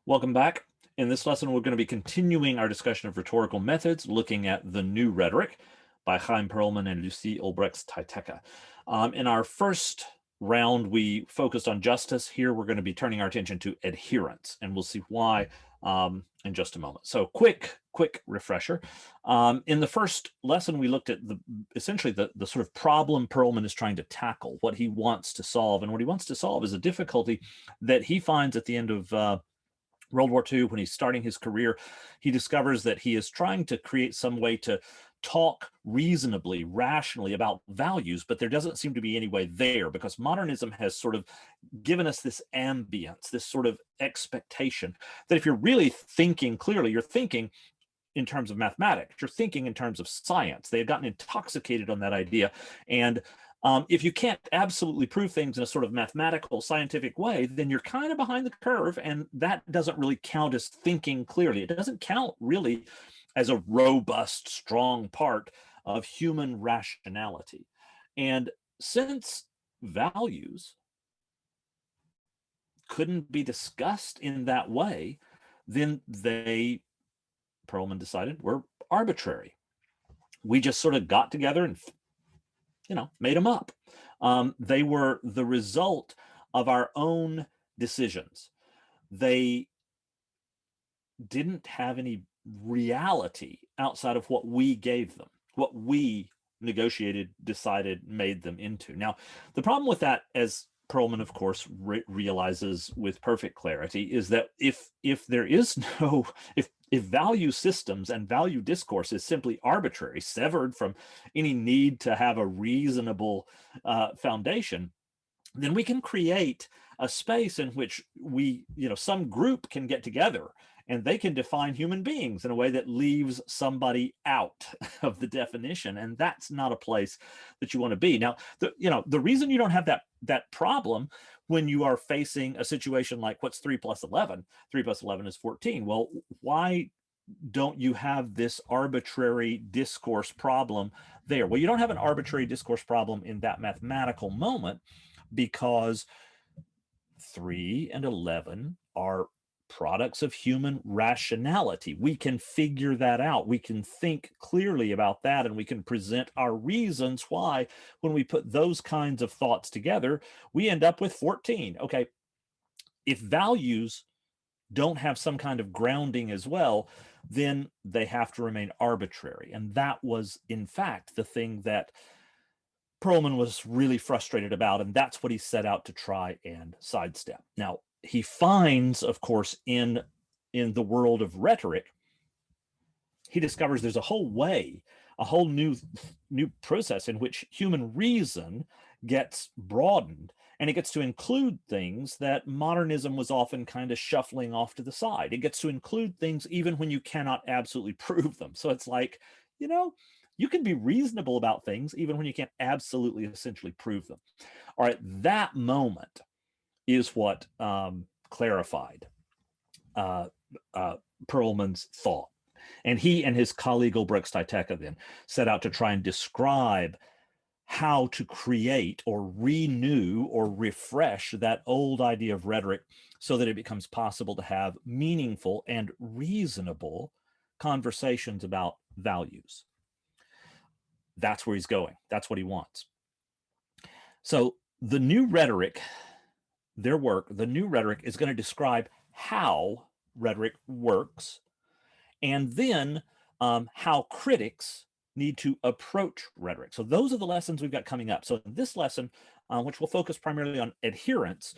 Welcome back. In this lesson, we're going to be continuing our discussion of rhetorical methods, looking at The New Rhetoric by Chaim Perelman and Lucy Olbrechts-Tyteca. In our first round, we focused on justice. Here, we're going to be turning our attention to adherence, and we'll see why in just a moment. So quick refresher. In the first lesson, we looked at essentially the sort of problem Perelman is trying to tackle, what he wants to solve. And what he wants to solve is a difficulty that he finds at the end of World War II, when he's starting his career. He discovers that he is trying to create some way to talk reasonably, rationally about values, but there doesn't seem to be any way there, because modernism has sort of given us this ambience, this sort of expectation that if you're really thinking clearly, you're thinking in terms of mathematics, you're thinking in terms of science. They had gotten intoxicated on that idea. And if you can't absolutely prove things in a sort of mathematical, scientific way, then you're kind of behind the curve, and that doesn't really count as thinking clearly. It doesn't count really as a robust, strong part of human rationality. And since values couldn't be discussed in that way, then Perelman decided, were arbitrary. We just sort of got together and made them up. They were the result of our own decisions. They didn't have any reality outside of what we gave them, what we negotiated, decided, made them into. Now, the problem with that, as Perelman, of course, realizes with perfect clarity, is that if there is no, if value systems and value discourse is simply arbitrary, severed from any need to have a reasonable foundation, then we can create a space in which some group can get together and they can define human beings in a way that leaves somebody out of the definition. And that's not a place that you want to be. Now, the reason you don't have that problem when you are facing a situation like, what's 3 plus 11? 3 plus 11 is 14. Well, why don't you have this arbitrary discourse problem there? Well, you don't have an arbitrary discourse problem in that mathematical moment, because 3 and 11 are products of human rationality. We can figure that out. We can think clearly about that, and we can present our reasons why, when we put those kinds of thoughts together, we end up with 14. Okay, if values don't have some kind of grounding as well, then they have to remain arbitrary. And that was, in fact, the thing that Perelman was really frustrated about, and that's what he set out to try and sidestep. Now, he finds, of course, in the world of rhetoric, he discovers there's a whole way, a whole new process in which human reason gets broadened, and it gets to include things that modernism was often kind of shuffling off to the side. It gets to include things even when you cannot absolutely prove them. So it's like, you can be reasonable about things even when you can't absolutely essentially prove them. All right, that moment is what clarified Perelman's thought. And he and his colleague Olbrechts-Tyteca then set out to try and describe how to create or renew or refresh that old idea of rhetoric so that it becomes possible to have meaningful and reasonable conversations about values. That's where he's going. That's what he wants. So the new rhetoric, their work, the new rhetoric, is going to describe how rhetoric works, and then how critics need to approach rhetoric. So those are the lessons we've got coming up. So in this lesson, which will focus primarily on adherence,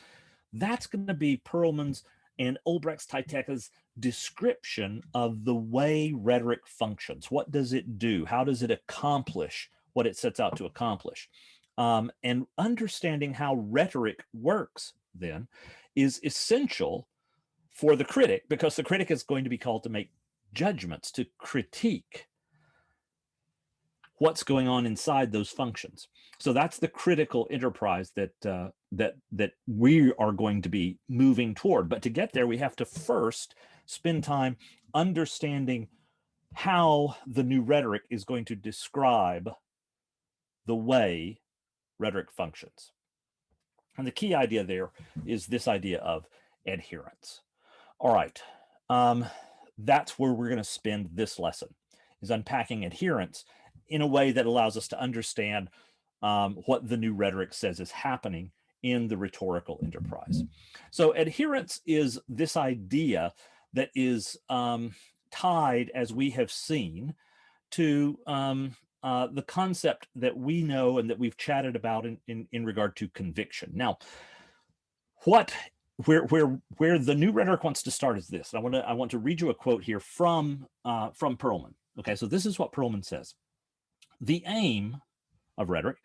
that's going to be Perelman's and Olbrechts-Tyteca's description of the way rhetoric functions. What does it do? How does it accomplish what it sets out to accomplish? And understanding how rhetoric works then is essential for the critic, because the critic is going to be called to make judgments, to critique what's going on inside those functions. So that's the critical enterprise that we are going to be moving toward. But to get there, we have to first spend time understanding how the new rhetoric is going to describe the way rhetoric functions. And the key idea there is this idea of adherence. All right. That's where we're going to spend this lesson, is unpacking adherence in a way that allows us to understand what the new rhetoric says is happening in the rhetorical enterprise. So adherence is this idea that is tied, as we have seen, to the concept that we know and that we've chatted about in regard to conviction. Now, where the new rhetoric wants to start is this. I want to read you a quote here from Perelman. Okay, so this is what Perelman says: the aim of rhetoric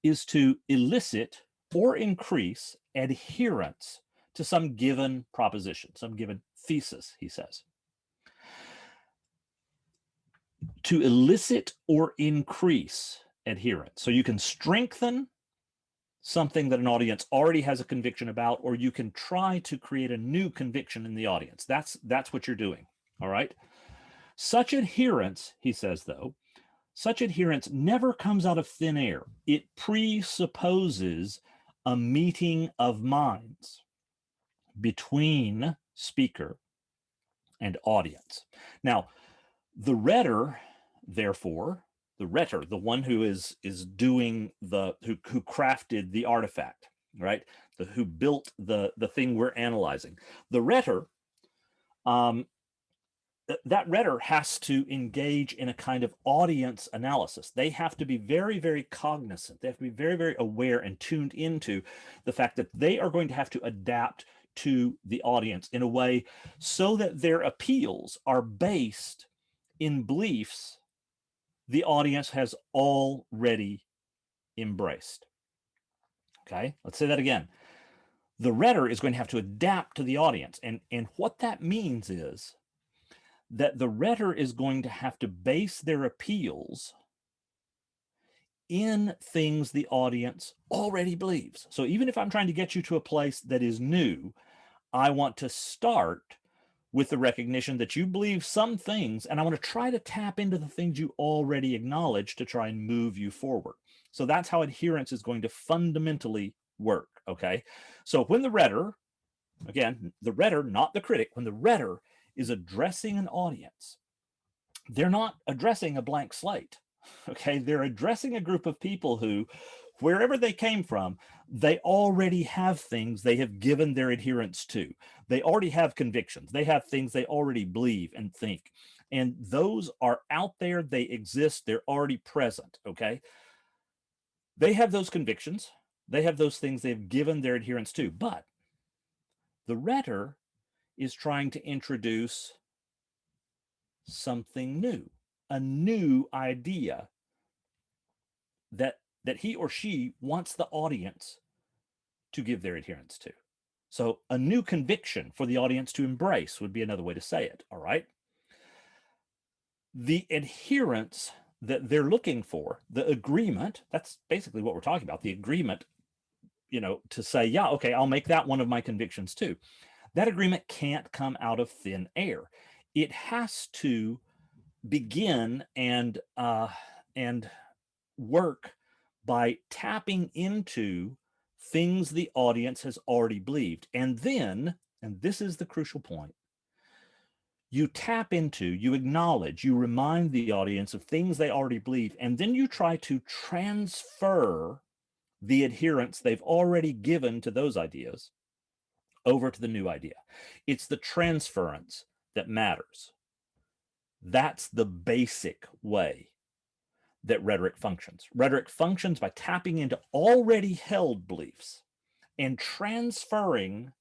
is to elicit or increase adherence to some given proposition, some given thesis, he says. To elicit or increase adherence. So you can strengthen something that an audience already has a conviction about, or you can try to create a new conviction in the audience. That's what you're doing, all right? Such adherence, he says, though, such adherence never comes out of thin air. It presupposes a meeting of minds between speaker and audience. Now, the rhetor, therefore, the one who is doing who crafted the artifact, right? Who built the thing we're analyzing. The rhetor, that rhetor has to engage in a kind of audience analysis. They have to be very, very cognizant. They have to be very, very aware and tuned into the fact that they are going to have to adapt to the audience in a way so that their appeals are based in beliefs the audience has already embraced. Okay, let's say that again. The rhetor is going to have to adapt to the audience. And what that means is that the rhetor is going to have to base their appeals in things the audience already believes. So even if I'm trying to get you to a place that is new, I want to start with the recognition that you believe some things, and I want to try to tap into the things you already acknowledge to try and move you forward. So that's how adherence is going to fundamentally work, okay? So when the rhetor, again, the rhetor, not the critic, when the rhetor is addressing an audience, they're not addressing a blank slate, okay? They're addressing a group of people who, wherever they came from, they already have things they have given their adherence to. They already have convictions. They have things they already believe and think. And those are out there. They exist. They're already present, okay? They have those convictions. They have those things they've given their adherence to. But the rhetor is trying to introduce something new, a new idea that he or she wants the audience to give their adherence to. So a new conviction for the audience to embrace would be another way to say it, all right? The adherence that they're looking for, the agreement, that's basically what we're talking about, the agreement, to say, yeah, okay, I'll make that one of my convictions too. That agreement can't come out of thin air. It has to begin and work by tapping into things the audience has already believed. And then, and this is the crucial point, you tap into, you acknowledge, you remind the audience of things they already believe, and then you try to transfer the adherence they've already given to those ideas over to the new idea. It's the transference that matters. That's the basic way that rhetoric functions. Rhetoric functions by tapping into already held beliefs and transferring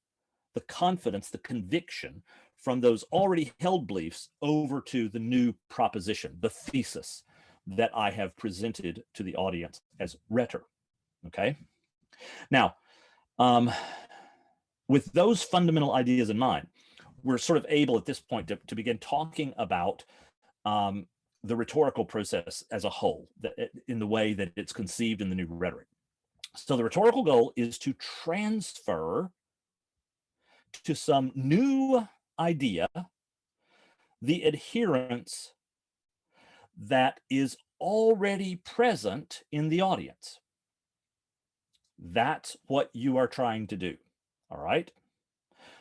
the confidence, the conviction from those already held beliefs over to the new proposition, the thesis that I have presented to the audience as rhetor. Okay? Now, with those fundamental ideas in mind, we're sort of able at this point to begin talking about the rhetorical process as a whole, in the way that it's conceived in the new rhetoric. So the rhetorical goal is to transfer to some new idea the adherence that is already present in the audience. That's what you are trying to do, all right?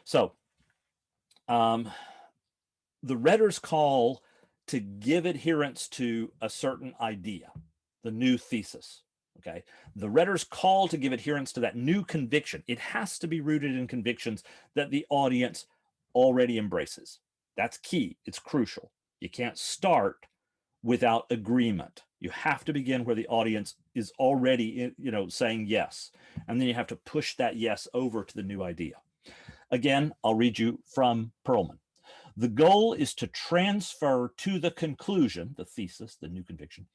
So The rhetor's call to give adherence to a certain idea, the new thesis. Okay, the rhetor's call to give adherence to that new conviction. It has to be rooted in convictions that the audience already embraces. That's key. It's crucial. You can't start without agreement. You have to begin where the audience is already, saying yes, and then you have to push that yes over to the new idea. Again, I'll read you from Perelman. The goal is to transfer to the conclusion, the thesis, the new conviction,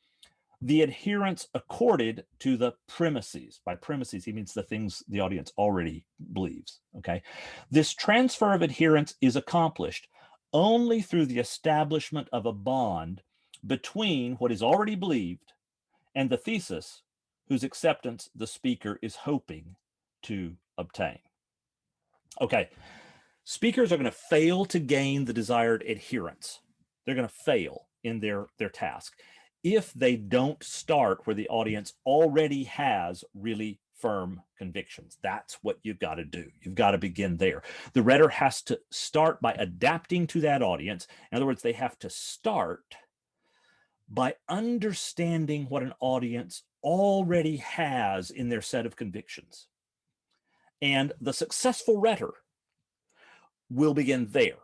the adherence accorded to the premises. By premises, he means the things the audience already believes. Okay, this transfer of adherence is accomplished only through the establishment of a bond between what is already believed and the thesis whose acceptance the speaker is hoping to obtain. Okay, speakers are going to fail to gain the desired adherence. They're going to fail in their task if they don't start where the audience already has really firm convictions. That's what you've got to do. You've got to begin there. The rhetor has to start by adapting to that audience. In other words, they have to start by understanding what an audience already has in their set of convictions. And the successful rhetor will begin there,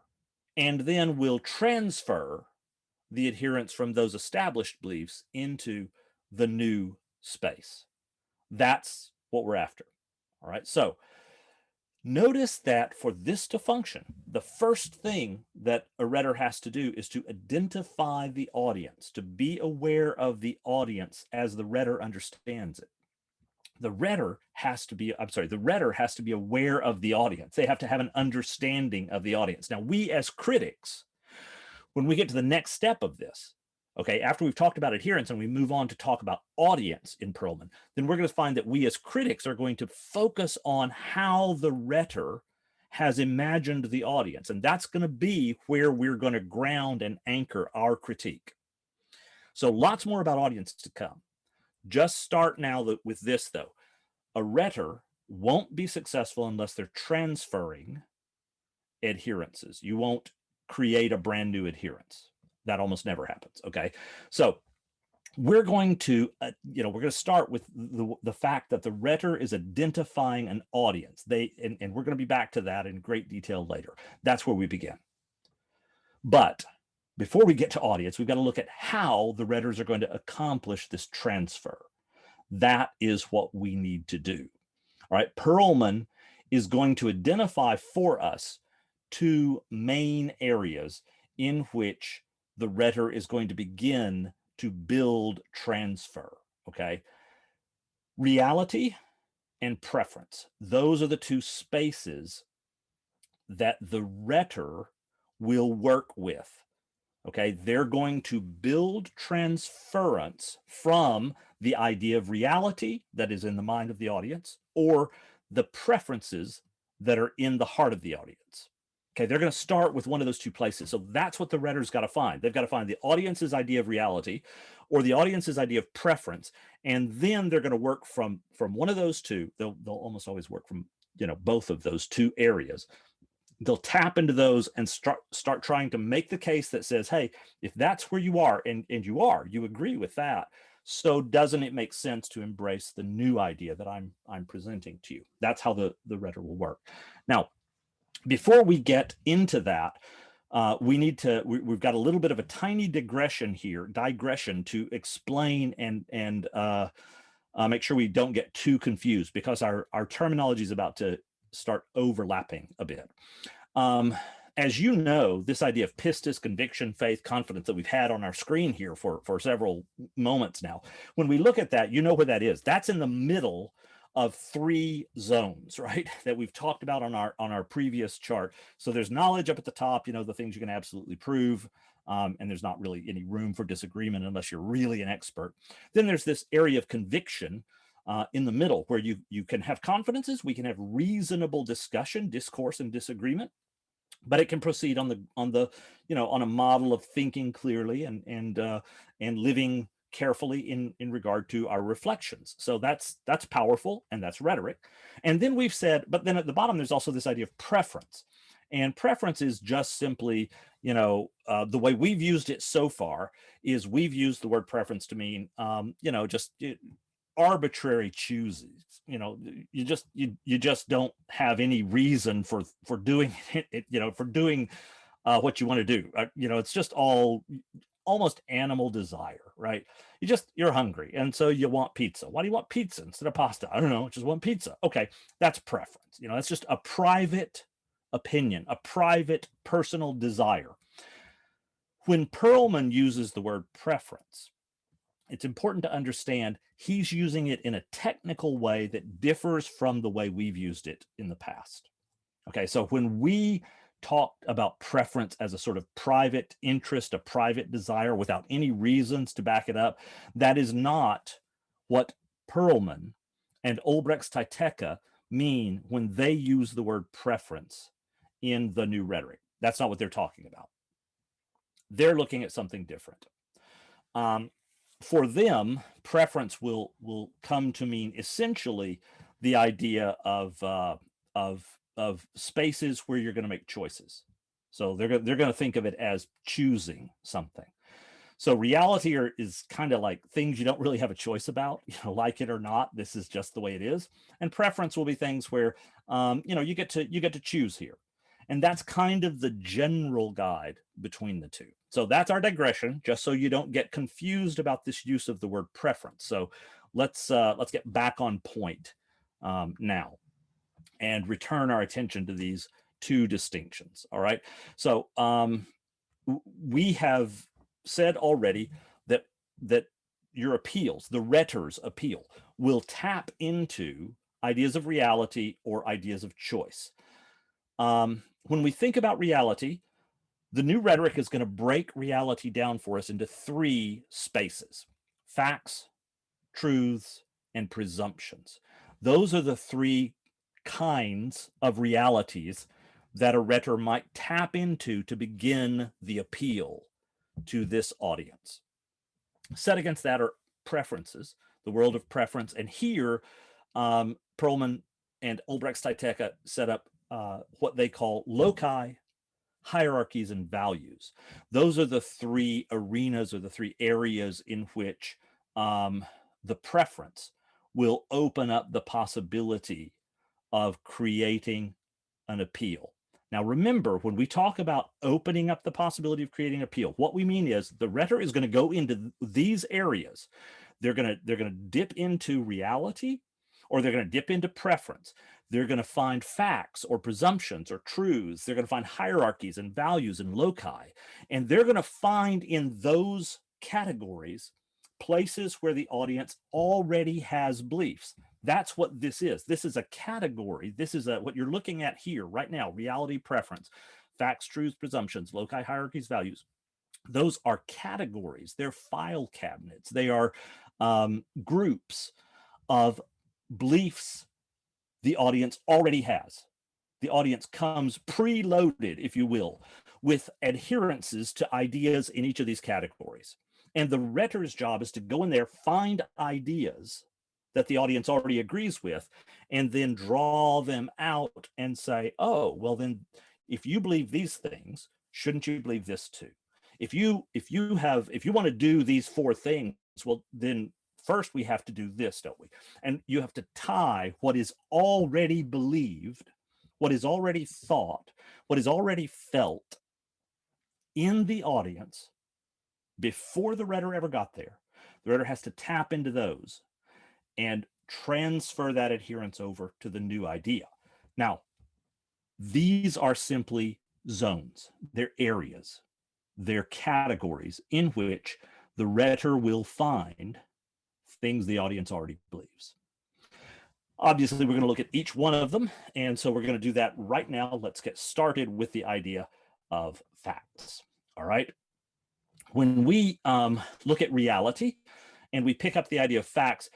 and then will transfer the adherence from those established beliefs into the new space. That's what we're after. All right, so notice that for this to function, the first thing that a rhetor has to do is to identify the audience, to be aware of the audience as the rhetor understands it. The rhetor has to be aware of the audience. They have to have an understanding of the audience. Now, we as critics, when we get to the next step of this, okay, after we've talked about adherence and we move on to talk about audience in Perelman, then we're going to find that we as critics are going to focus on how the rhetor has imagined the audience. And that's going to be where we're going to ground and anchor our critique. So lots more about audience to come. Just start now with this, though. A rhetor won't be successful unless they're transferring adherences. You won't create a brand new adherence. That almost never happens. Okay, so we're going to we're going to start with the fact that the rhetor is identifying an audience. And we're going to be back to that in great detail later. That's where we begin. But before we get to audience, we've got to look at how the rhetors are going to accomplish this transfer. That is what we need to do. All right, Perelman is going to identify for us two main areas in which the rhetor is going to begin to build transfer. Okay, reality and preference. Those are the two spaces that the rhetor will work with. Okay, they're going to build transference from the idea of reality that is in the mind of the audience or the preferences that are in the heart of the audience. Okay, they're going to start with one of those two places. So that's what the rhetor's got to find. They've got to find the audience's idea of reality or the audience's idea of preference, and then they're going to work from one of those two. They'll almost always work from both of those two areas. They'll tap into those and start trying to make the case that says, hey, if that's where you are, and you agree with that, so doesn't it make sense to embrace the new idea that I'm presenting to you? That's how the rhetor will work. Now, before we get into that, we've got a little bit of a tiny digression to explain and make sure we don't get too confused, because our terminology is about to start overlapping a bit. As you know, this idea of pistis, conviction, faith, confidence that we've had on our screen here for several moments now, when we look at that, you know where that is. That's in the middle of three zones, right, that we've talked about on our previous chart. So there's knowledge up at the top, the things you can absolutely prove, and there's not really any room for disagreement unless you're really an expert. Then there's this area of conviction in the middle, where you can have confidences, we can have reasonable discussion, discourse, and disagreement, but it can proceed on a model of thinking clearly and living carefully in regard to our reflections. So that's powerful, and that's rhetoric. And then we've said, but then at the bottom there's also this idea of preference. And preference is just simply, the way we've used it so far is we've used the word preference to mean, just arbitrary chooses. You just don't have any reason for doing it, for doing what you want to do. It's just almost animal desire, right? You're hungry, and so you want pizza. Why do you want pizza instead of pasta? I don't know, just want pizza. Okay, that's preference. That's just a private opinion, a private personal desire. When Perelman uses the word preference, it's important to understand he's using it in a technical way that differs from the way we've used it in the past. Okay, so when we talked about preference as a sort of private interest, a private desire without any reasons to back it up, that is not what Perelman and Olbrechts-Tyteca mean when they use the word preference in the New Rhetoric. That's not what they're talking about. They're looking at something different. For them, preference will come to mean essentially the idea of spaces where you're going to make choices. So they're going to think of it as choosing something. So reality is kind of like things you don't really have a choice about, like it or not. This is just the way it is. And preference will be things where you get to choose here. And that's kind of the general guide between the two. So that's our digression, just so you don't get confused about this use of the word preference. So let's get back on point now and return our attention to these two distinctions. All right. So we have said already that your appeals, the rhetor's appeal, will tap into ideas of reality or ideas of choice. When we think about reality, the New Rhetoric is going to break reality down for us into three spaces: facts, truths, and presumptions. Those are the three kinds of realities that a rhetor might tap into to begin the appeal to this audience. Set against that are preferences, the world of preference. And here, Perelman and Olbrechts-Tyteca set up what they call loci, hierarchies, and values. Those are the three arenas or the three areas in which the preference will open up the possibility of creating an appeal. Now, remember, when we talk about opening up the possibility of creating an appeal, what we mean is the rhetor is going to go into these areas. They're going to dip into reality, or they're going to dip into preference. They're going to find facts or presumptions or truths. They're going to find hierarchies and values and loci. And they're going to find in those categories places where the audience already has beliefs. That's what this is. This is a category. This is what you're looking at here right now: reality, preference, facts, truths, presumptions, loci, hierarchies, values. Those are categories. They're file cabinets. They are groups of beliefs the audience already has. The audience comes preloaded, if you will, with adherences to ideas in each of these categories. And the rhetor's job is to go in there, find ideas that the audience already agrees with, and then draw them out and say, oh, well, then if you believe these things, shouldn't you believe this too? If you want to do these four things, well, then first we have to do this, don't we? And you have to tie what is already believed, what is already thought, what is already felt in the audience before the rhetor ever got there. The rhetor has to tap into those and transfer that adherence over to the new idea. Now, these are simply zones. They're areas. They're categories in which the rhetor will find things the audience already believes. Obviously, we're going to look at each one of them, and so we're going to do that right now. Let's get started with the idea of facts. All right. When we look at reality and we pick up the idea of facts,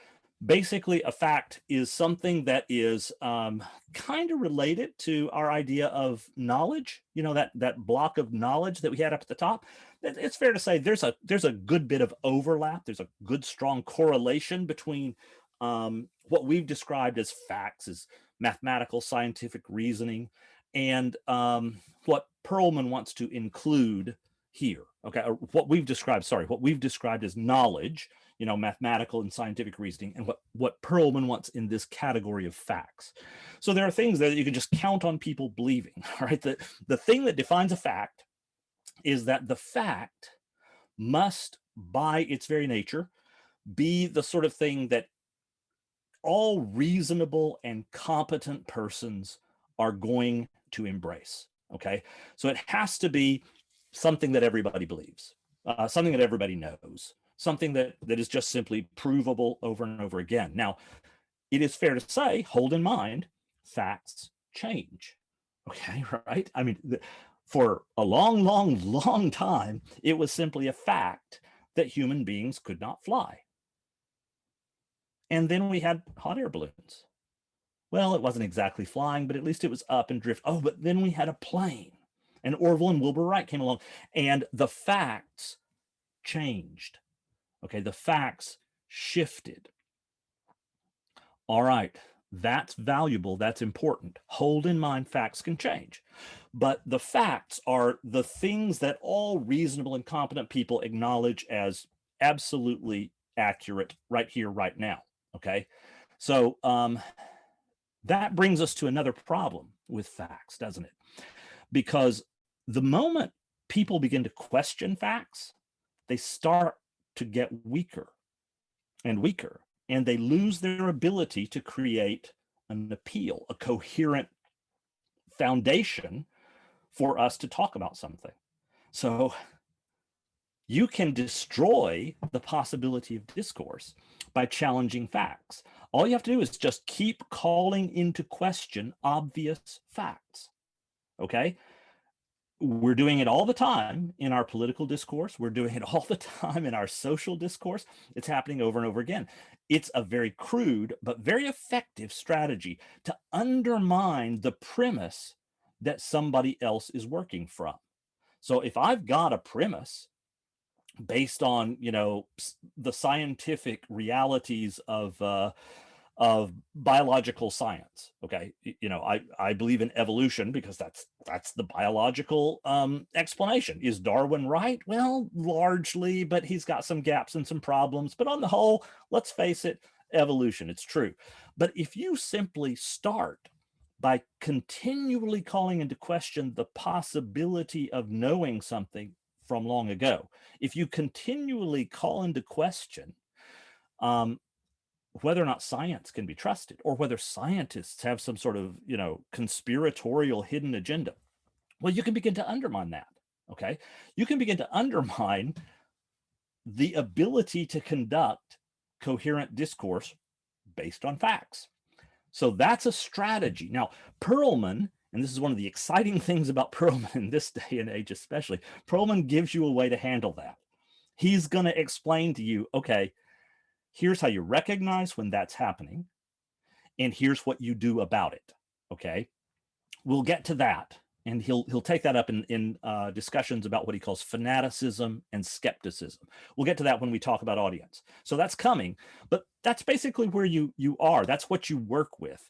basically a fact is something that is kind of related to our idea of knowledge. That block of knowledge that we had up at the top. It's fair to say there's a good bit of overlap. There's a good strong correlation between what we've described as facts, as mathematical scientific reasoning, and what Perelman wants to include here, okay, or what we've described as knowledge, mathematical and scientific reasoning, and what Perelman wants in this category of facts. So there are things that you can just count on people believing, right? The thing that defines a fact is that the fact must, by its very nature, be the sort of thing that all reasonable and competent persons are going to embrace, okay? So it has to be something that everybody believes, something that everybody knows, something that is just simply provable over and over again. Now, it is fair to say, hold in mind, facts change, okay, right? I mean, for a long, long, long time, it was simply a fact that human beings could not fly. And then we had hot air balloons. Well, it wasn't exactly flying, but at least it was up and drift. Oh, but then we had a plane, and Orville and Wilbur Wright came along, and the facts changed. Okay, the facts shifted. All right, that's valuable, that's important. Hold in mind, facts can change. But the facts are the things that all reasonable and competent people acknowledge as absolutely accurate right here, right now. Okay, so that brings us to another problem with facts, doesn't it? Because the moment people begin to question facts, they start to get weaker and weaker, and they lose their ability to create an appeal, a coherent foundation for us to talk about something. So you can destroy the possibility of discourse by challenging facts. All you have to do is just keep calling into question obvious facts, okay? We're doing it all the time in our political discourse. We're doing it all the time in our social discourse. It's happening over and over again. It's a very crude but very effective strategy to undermine the premise that somebody else is working from. So if I've got a premise based on, the scientific realities of biological science, okay, I believe in evolution because that's the biological explanation. Is Darwin right? Well, largely, but he's got some gaps and some problems. But on the whole, let's face it, evolution, it's true. But if you simply start by continually calling into question the possibility of knowing something from long ago, if you continually call into question whether or not science can be trusted, or whether scientists have some sort of, conspiratorial hidden agenda, well, you can begin to undermine that, okay? You can begin to undermine the ability to conduct coherent discourse based on facts. So that's a strategy. Now, Perelman, and this is one of the exciting things about Perelman in this day and age especially, Perelman gives you a way to handle that. He's going to explain to you, okay, here's how you recognize when that's happening, and here's what you do about it, okay? We'll get to that, and he'll take that up in discussions about what he calls fanaticism and skepticism. We'll get to that when we talk about audience. So that's coming, but that's basically where you are. That's what you work with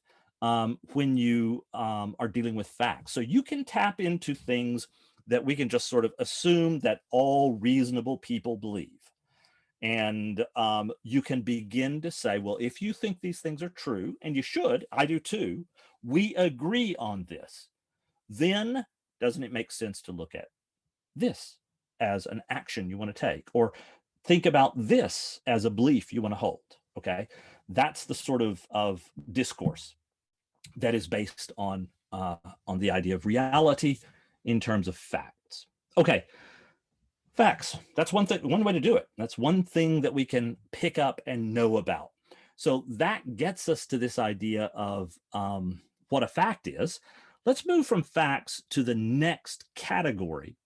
when you are dealing with facts. So you can tap into things that we can just sort of assume that all reasonable people believe. And you can begin to say, well, if you think these things are true, and you should, I do too, we agree on this, then doesn't it make sense to look at this as an action you want to take, or think about this as a belief you want to hold, okay? That's the sort of discourse that is based on the idea of reality in terms of facts. Okay. Facts. That's one way to do it. That's one thing that we can pick up and know about. So that gets us to this idea of what a fact is. Let's move from facts to the next category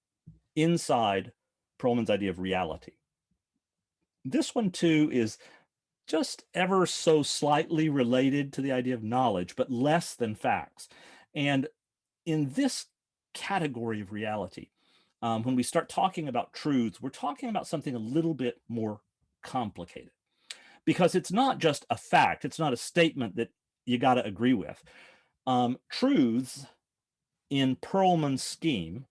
inside Perelman's idea of reality. This one too is just ever so slightly related to the idea of knowledge, but less than facts. And in this category of reality, when we start talking about truths, we're talking about something a little bit more complicated, because it's not just a fact. It's not a statement that you got to agree with. Truths in Perelman's scheme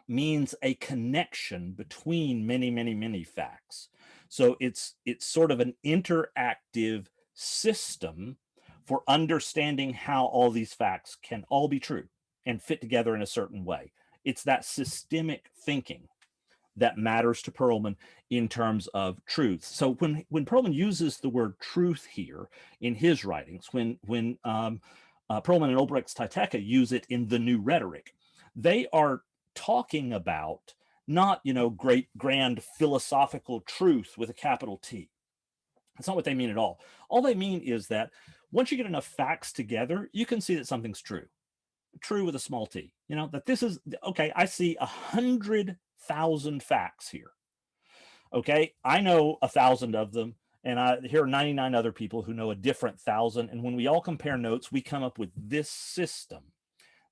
means a connection between many, many, many facts. So it's sort of an interactive system for understanding how all these facts can all be true and fit together in a certain way. It's that systemic thinking that matters to Perelman in terms of truth. So when Perelman uses the word truth here in his writings, when Perelman and Olbrechts-Tyteca use it in The New Rhetoric, they are talking about not, great grand philosophical truth with a capital T. That's not what they mean at all. All they mean is that once you get enough facts together, you can see that something's true. True with a small t. That this is, okay, I see 100,000 facts here. Okay, I know 1,000 of them, and I hear 99 other people who know a different 1,000. And when we all compare notes, we come up with this system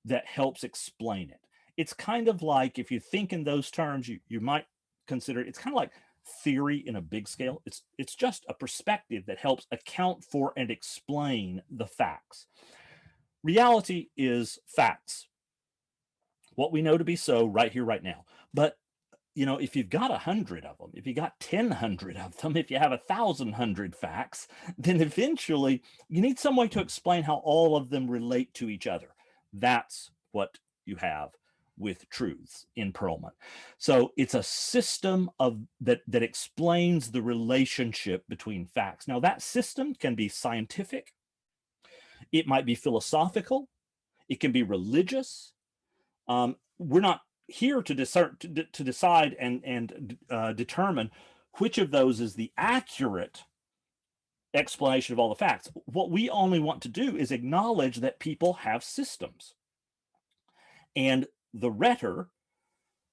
that helps explain it. It's kind of like, if you think in those terms, you might consider it's kind of like theory in a big scale. It's just a perspective that helps account for and explain the facts. Reality is facts, what we know to be so right here, right now. But if you've got 100 of them, if you got 1,000 of them, if you have 1,000 facts, then eventually you need some way to explain how all of them relate to each other. That's what you have with truths in Perelman. So it's a system that explains the relationship between facts. Now, that system can be scientific, it might be philosophical, it can be religious. We're not here to decide and determine which of those is the accurate explanation of all the facts. What we only want to do is acknowledge that people have systems. And the rhetor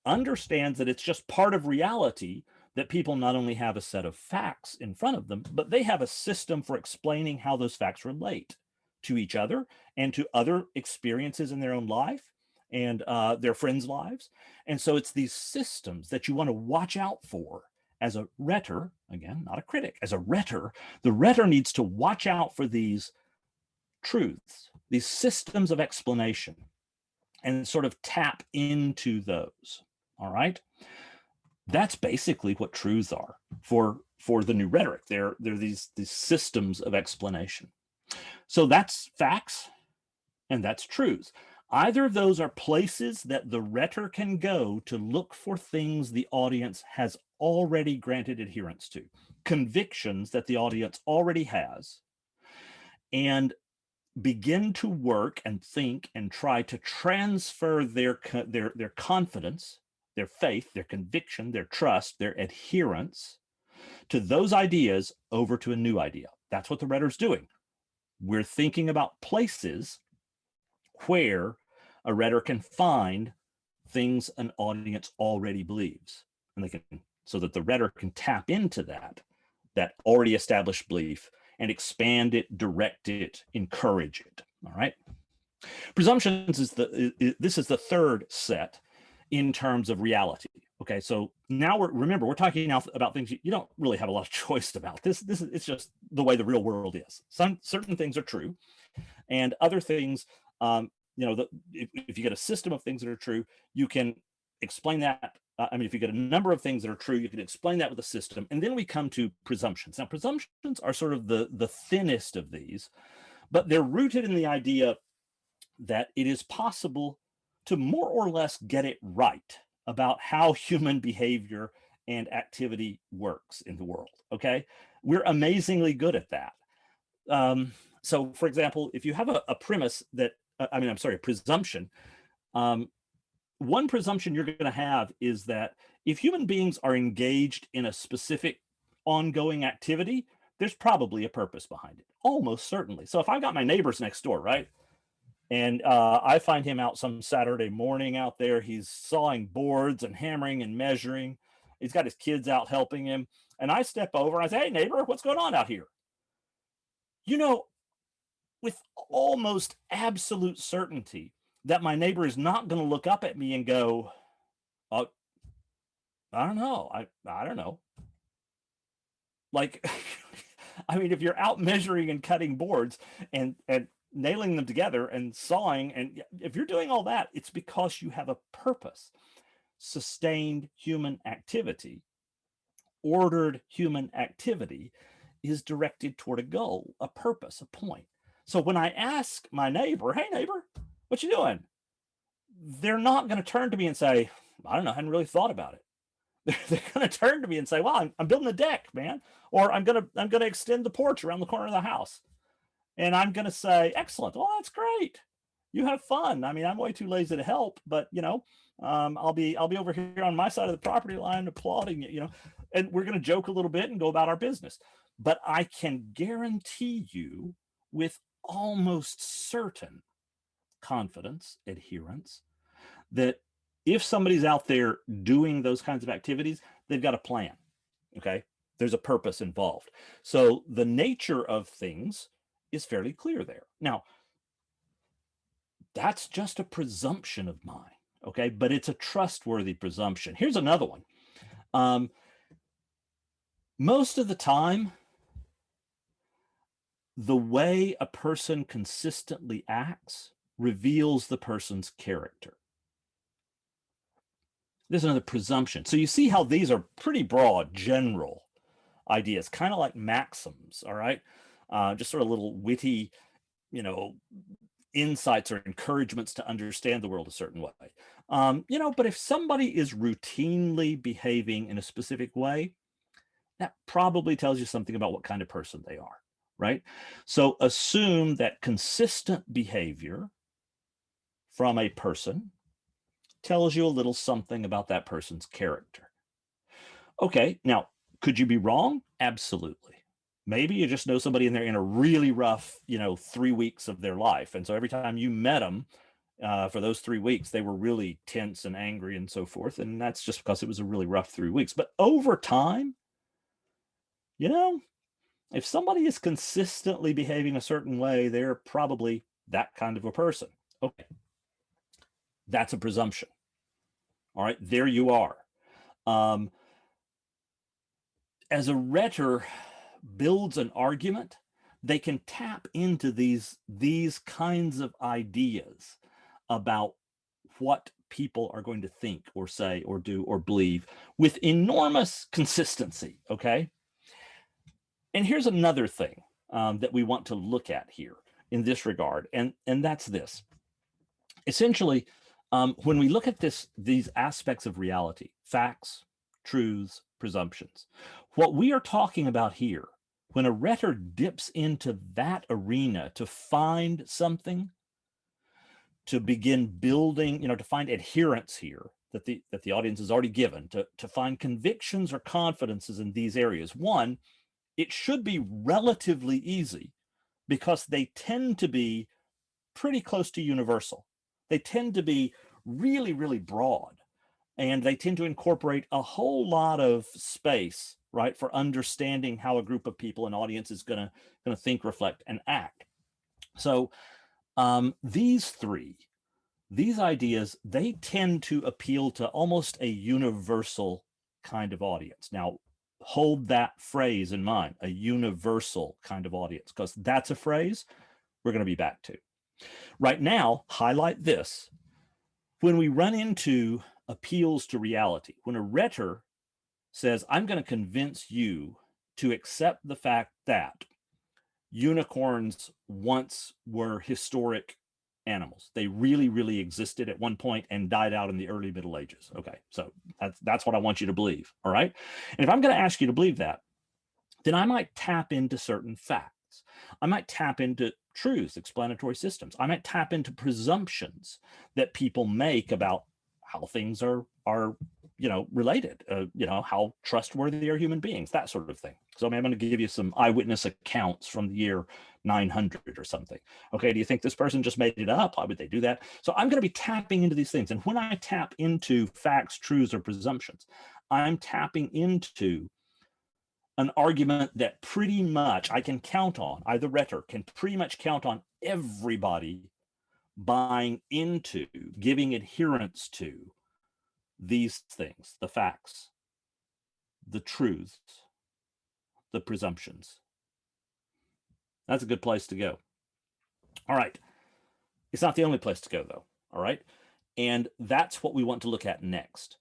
understands that it's just part of reality that people not only have a set of facts in front of them, but they have a system for explaining how those facts relate to each other and to other experiences in their own life and their friends' lives. And so it's these systems that you want to watch out for as a rhetor, again, not a critic, as a rhetor. The rhetor needs to watch out for these truths, these systems of explanation, and sort of tap into those. All right. That's basically what truths are for the new rhetoric. They're these systems of explanation. So that's facts and that's truths. Either of those are places that the rhetor can go to look for things the audience has already granted adherence to, convictions that the audience already has, and begin to work and think and try to transfer their confidence, their faith, their conviction, their trust, their adherence to those ideas over to a new idea. That's what the rhetor's doing. We're thinking about places where a rhetor can find things an audience already believes, and they can, so that the rhetor can tap into that already established belief and expand it, direct it, encourage it. All right. Presumptions this is the third set in terms of reality. Okay, so now we're talking now about things you don't really have a lot of choice about. It's just the way the real world is. Certain things are true, and other things, if you get a system of things that are true, you can explain that. If you get a number of things that are true, you can explain that with a system. And then we come to presumptions. Now, presumptions are sort of the thinnest of these, but they're rooted in the idea that it is possible to more or less get it right about how human behavior and activity works in the world. Okay, we're amazingly good at that. So, for example, if you have a premise that, a presumption, one presumption you're going to have is that if human beings are engaged in a specific ongoing activity, there's probably a purpose behind it, almost certainly. So if I've got my neighbors next door, right, and I find him out some Saturday morning out there, he's sawing boards and hammering and measuring. He's got his kids out helping him. And I step over and I say, hey, neighbor, what's going on out here? With almost absolute certainty that my neighbor is not going to look up at me and go, oh, I don't know. I don't know. Like, if you're out measuring and cutting boards and nailing them together and sawing. And if you're doing all that, it's because you have a purpose. Sustained human activity, ordered human activity is directed toward a goal, a purpose, a point. So when I ask my neighbor, hey neighbor, what you doing? They're not going to turn to me and say, I don't know, I hadn't really thought about it. They're going to turn to me and say, well, I'm building a deck, man, or I'm going to extend the porch around the corner of the house. And I'm going to say, excellent. Well, that's great. You have fun. I mean, I'm way too lazy to help, but I'll be over here on my side of the property line applauding you, and we're going to joke a little bit and go about our business. But I can guarantee you with almost certain confidence, adherence, that if somebody's out there doing those kinds of activities, they've got a plan. Okay. There's a purpose involved. So the nature of things is fairly clear there. Now, that's just a presumption of mine. Okay. But it's a trustworthy presumption. Here's another one. Most of the time, the way a person consistently acts reveals the person's character. There's another presumption. So you see how these are pretty broad, general ideas, kind of like maxims, all right? Just sort of little witty, insights or encouragements to understand the world a certain way. But if somebody is routinely behaving in a specific way, that probably tells you something about what kind of person they are, right? So assume that consistent behavior from a person tells you a little something about that person's character. Okay, now, could you be wrong? Absolutely. Maybe you just know somebody and they're in a really rough, 3 weeks of their life. And so every time you met them for those 3 weeks, they were really tense and angry and so forth. And that's just because it was a really rough 3 weeks. But over time, if somebody is consistently behaving a certain way, they're probably that kind of a person. Okay. That's a presumption. All right, there you are. As a rhetor builds an argument, they can tap into these kinds of ideas about what people are going to think or say or do or believe with enormous consistency, okay? And here's another thing that we want to look at here in this regard, and that's this. Essentially, when we look at these aspects of reality, facts, truths, presumptions, what we are talking about here, when a rhetor dips into that arena to find something, to begin building, to find adherence here that the audience has already given, to find convictions or confidences in these areas. One, it should be relatively easy because they tend to be pretty close to universal. They tend to be really, really broad, and they tend to incorporate a whole lot of space, right, for understanding how a group of people, an audience, is going to think, reflect, and act. So these ideas, they tend to appeal to almost a universal kind of audience. Now, hold that phrase in mind, a universal kind of audience, because that's a phrase we're going to be back to. Right now, highlight this. When we run into appeals to reality, when a rhetor says, I'm going to convince you to accept the fact that unicorns once were historic animals. They really, really existed at one point and died out in the early Middle Ages. Okay, so that's what I want you to believe, all right? And if I'm going to ask you to believe that, then I might tap into certain facts. I might tap into truths, explanatory systems. I might tap into presumptions that people make about how things are related, how trustworthy are human beings, that sort of thing. So I'm going to give you some eyewitness accounts from the year 900 or something. Okay, do you think this person just made it up? Why would they do that? So I'm going to be tapping into these things. And when I tap into facts, truths, or presumptions, I'm tapping into an argument that pretty much I can count on, I, the rhetor, can pretty much count on everybody buying into, giving adherence to these things, the facts, the truths, the presumptions. That's a good place to go. All right. It's not the only place to go, though. All right. And that's what we want to look at next.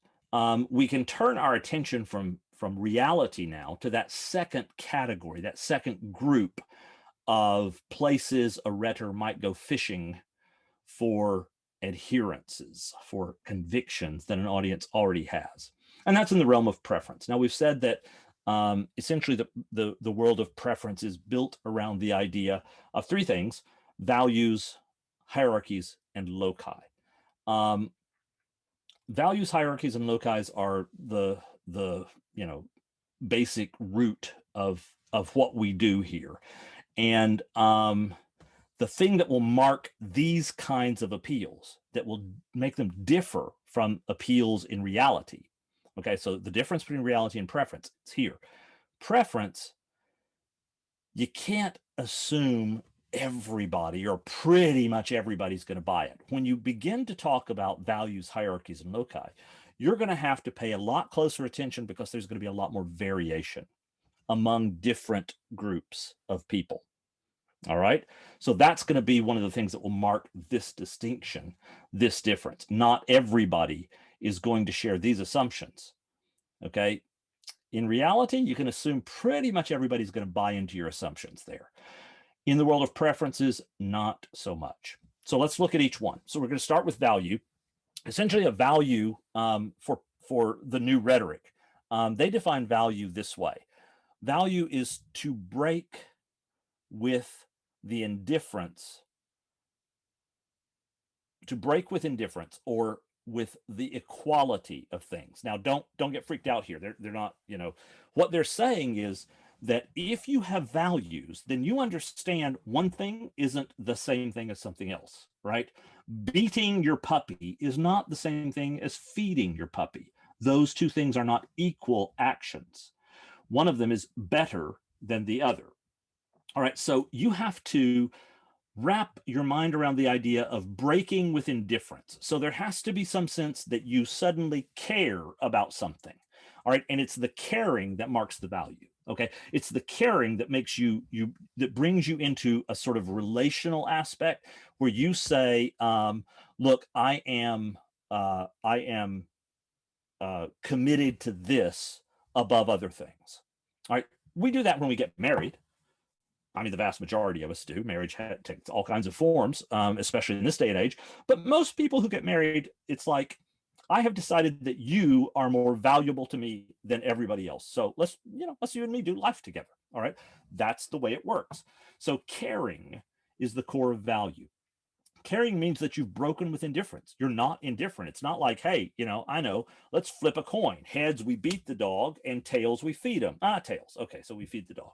We can turn our attention from reality now to that second category, that second group of places a rhetor might go fishing for adherences, for convictions that an audience already has. And that's in the realm of preference. Now, we've said that essentially the world of preference is built around the idea of three things: values, hierarchies, and loci. Values, hierarchies, and loci are the basic root of what we do here. And the thing that will mark these kinds of appeals, that will make them differ from appeals in reality. Okay, so the difference between reality and preference is here. Preference, you can't assume everybody or pretty much everybody's going to buy it. When you begin to talk about values, hierarchies, and loci, you're going to have to pay a lot closer attention, because there's going to be a lot more variation among different groups of people. All right. So that's going to be one of the things that will mark this distinction, this difference. Not everybody is going to share these assumptions. Okay. In reality, you can assume pretty much everybody's going to buy into your assumptions there. In the world of preferences, not so much. So let's look at each one. So we're going to start with value. Essentially, a value for the new rhetoric. They define value this way. Value is to break with the indifference, or with the equality of things. Now, don't get freaked out here. They're not, what they're saying is that if you have values, then you understand one thing isn't the same thing as something else, right? Beating your puppy is not the same thing as feeding your puppy. Those two things are not equal actions. One of them is better than the other. All right, so you have to wrap your mind around the idea of breaking with indifference. So there has to be some sense that you suddenly care about something. All right, and it's the caring that marks the value. Okay, it's the caring that makes that brings you into a sort of relational aspect where you say, look, I am committed to this above other things. All right, we do that when we get married. I mean, the vast majority of us do. Marriage takes all kinds of forms, especially in this day and age. But most people who get married, it's like, I have decided that you are more valuable to me than everybody else. So let's you and me do life together. All right. That's the way it works. So caring is the core of value. Caring means that you've broken with indifference. You're not indifferent. It's not like, hey, I know, let's flip a coin. Heads, we beat the dog, and tails, we feed him. Tails. Okay, so we feed the dog.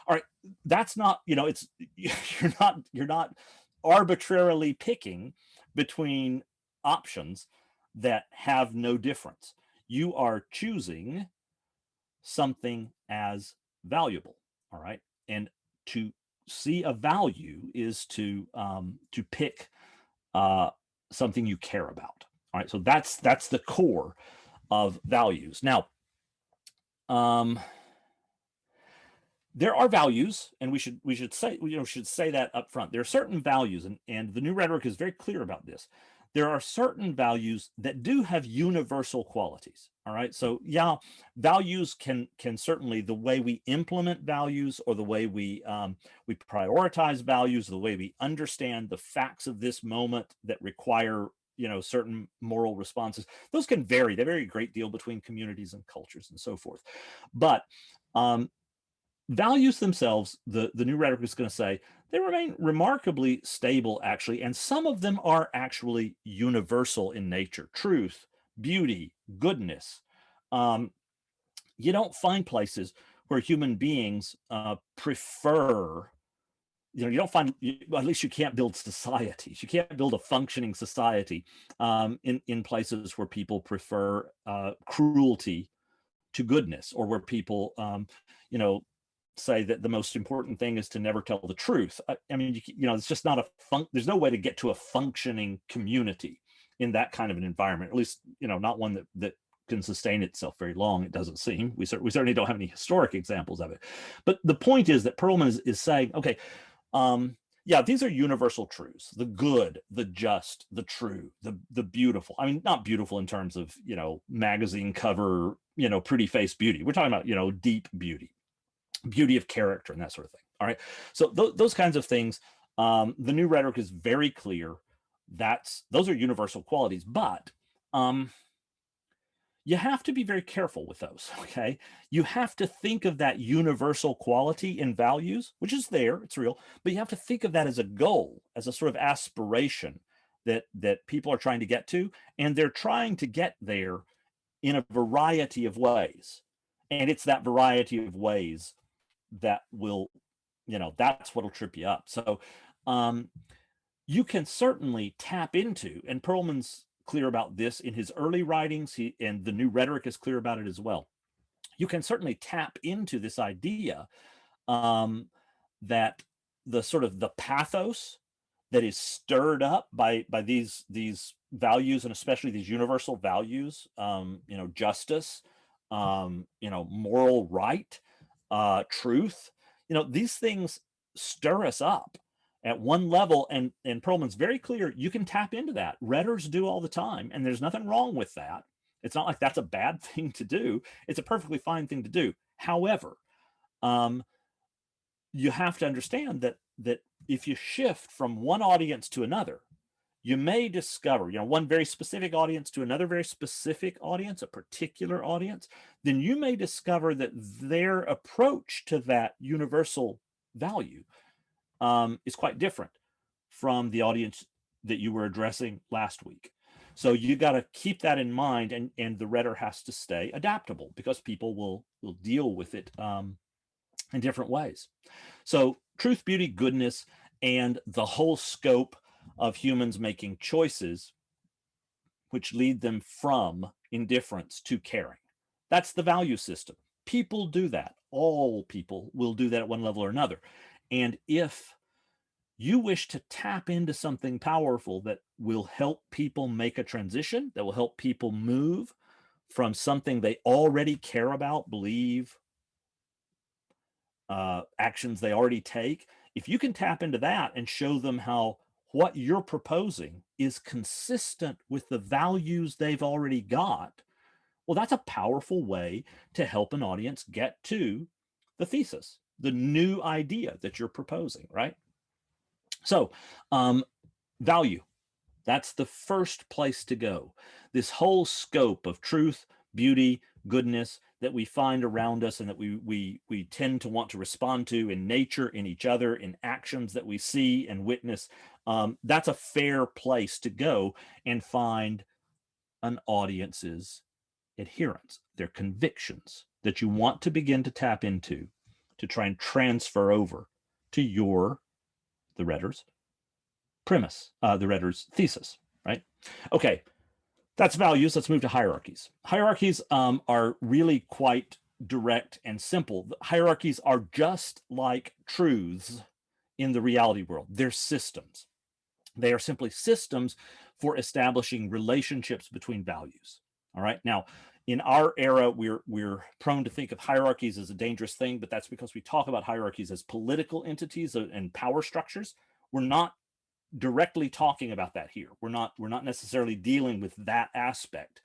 All right, that's not, it's you're not arbitrarily picking between options that have no difference. You are choosing something as valuable. All right, and to see a value is to pick something you care about. All right, so that's the core of values. Now, there are values, and we should say that up front. There are certain values, and the New Rhetoric is very clear about this. There are certain values that do have universal qualities. All right, so yeah, values can certainly, the way we implement values, or the way we prioritize values, the way we understand the facts of this moment that require certain moral responses, those can vary. They vary a great deal between communities and cultures and so forth. But values themselves, the New Rhetoric is going to say, they remain remarkably stable, actually, and some of them are actually universal in nature. Truth, beauty, goodness. You don't find places where human beings prefer, you don't find, at least you can't build societies. You can't build a functioning society in places where people prefer cruelty to goodness, or where people, say that the most important thing is to never tell the truth. I mean, it's just not there's no way to get to a functioning community in that kind of an environment, at least, not one that can sustain itself very long, it doesn't seem. We certainly don't have any historic examples of it. But the point is that Perelman is saying, okay, Yeah, these are universal truths: the good, the just, the true, the beautiful. I mean, not beautiful in terms of, magazine cover, pretty face beauty. We're talking about, deep beauty, beauty of character, and that sort of thing. All right. So those kinds of things. The new rhetoric is very clear. Those are universal qualities, but you have to be very careful with those. Okay. You have to think of that universal quality in values, which is there, it's real, but you have to think of that as a goal, as a sort of aspiration that people are trying to get to. And they're trying to get there in a variety of ways. And it's that variety of ways that will, that's what'll trip you up. So you can certainly tap into, and Perelman's clear about this in his early writings, and the new rhetoric is clear about it as well. You can certainly tap into this idea that the sort of the pathos that is stirred up by these values, and especially these universal values, justice, moral right, truth, these things stir us up at one level, and Perelman's very clear. You can tap into that. Rhetors do all the time, and there's nothing wrong with that. It's not like that's a bad thing to do. It's a perfectly fine thing to do. However, you have to understand that if you shift from one audience to another, you may discover, one very specific audience to another very specific audience, a particular audience, then you may discover that their approach to that universal value is quite different from the audience that you were addressing last week. So you got to keep that in mind, and the rhetor has to stay adaptable, because people will deal with it in different ways. So truth, beauty, goodness, and the whole scope of humans making choices which lead them from indifference to caring. That's the value system. People do that. All people will do that at one level or another. And if you wish to tap into something powerful that will help people make a transition, that will help people move from something they already care about, believe, actions they already take, if you can tap into that and show them how what you're proposing is consistent with the values they've already got, well, that's a powerful way to help an audience get to the thesis, the new idea that you're proposing, right? So, value, that's the first place to go. This whole scope of truth, beauty, goodness that we find around us, and that we tend to want to respond to in nature, in each other, in actions that we see and witness, that's a fair place to go and find an audience's adherence, their convictions that you want to begin to tap into, to try and transfer over to the rhetor's premise, the rhetor's thesis, right? Okay, that's values. Let's move to hierarchies. Hierarchies are really quite direct and simple. Hierarchies are just like truths in the reality world. They're systems. They are simply systems for establishing relationships between values. All right. Now, in our era, we're prone to think of hierarchies as a dangerous thing, but that's because we talk about hierarchies as political entities and power structures. We're not directly talking about that here. We're not necessarily dealing with that aspect